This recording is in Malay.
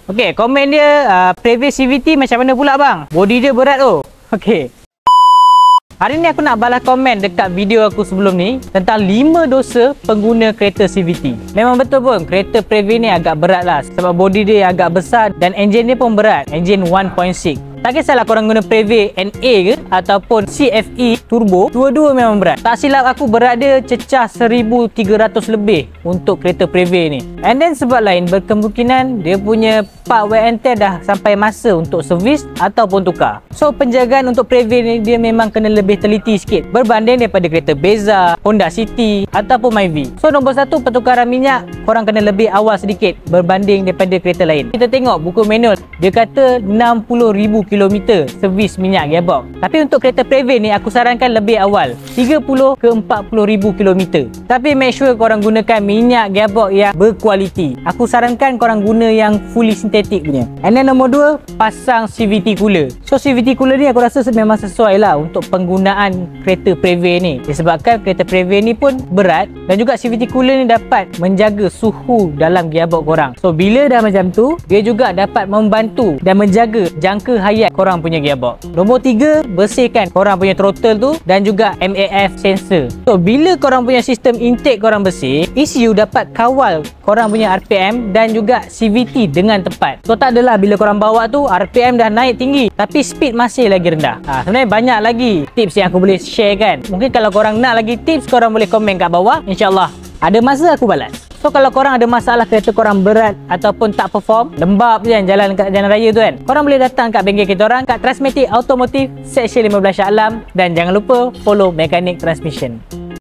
Okey, komen dia previous CVT macam mana pula bang? Body dia berat tu. Okey. Hari ni aku nak balas komen dekat video aku sebelum ni tentang 5 dosa pengguna kereta CVT. Memang betul pun, kereta Previa ni agak berat lah sebab body dia agak besar dan enjin dia pun berat. Enjin 1.6. Tak kisahlah korang guna Previa NA ke ataupun CFE Turbo, dua-dua memang berat. Tak silap aku berat dia cecah 1300 lebih untuk kereta Previa ni. And then sebab lain berkemungkinan dia punya part wear and tear dah sampai masa untuk servis ataupun tukar. So penjagaan untuk Previa ni dia memang kena lebih teliti sikit berbanding daripada kereta Bezza, Honda City ataupun Myvi. So nombor 1, pertukaran minyak korang kena lebih awal sedikit berbanding daripada kereta lain. Kita tengok buku manual, dia kata 60,000 km servis minyak gearbox. Tapi untuk kereta Previa ni aku sarankan lebih awal, 30 ke 40,000 km. Tapi make sure korang gunakan minyak gearbox yang berkualiti. Aku sarankan korang guna yang fully synthetic punya. And then nombor 2, pasang CVT cooler. So CVT cooler ni aku rasa memang sesuai lah untuk penggunaan kereta Previa ni. Disebabkan kereta Previa ni pun berat dan juga CVT cooler ni dapat menjaga suhu dalam gearbox korang. So bila dah macam tu, dia juga dapat membantu dan menjaga jangka hayat korang punya gearbox. Nombor 3, bersihkan korang punya throttle tu dan juga MAF sensor. So bila korang punya sistem intake korang bersih, ECU dapat kawal korang punya RPM dan juga CVT dengan tepat. So tak adalah bila korang bawa tu RPM dah naik tinggi tapi speed masih lagi rendah. Sebenarnya banyak lagi tips yang aku boleh share kan. Mungkin kalau korang nak lagi tips, korang boleh komen kat bawah. InsyaAllah ada masa aku balas. So kalau korang ada masalah kereta korang berat ataupun tak perform, lembab je kan jalan kat jalan raya tu kan, korang boleh datang kat bengkel kita orang kat Transmetik Automotive Seksyen 15 Shah Alam dan jangan lupa follow Mekanik Transmission.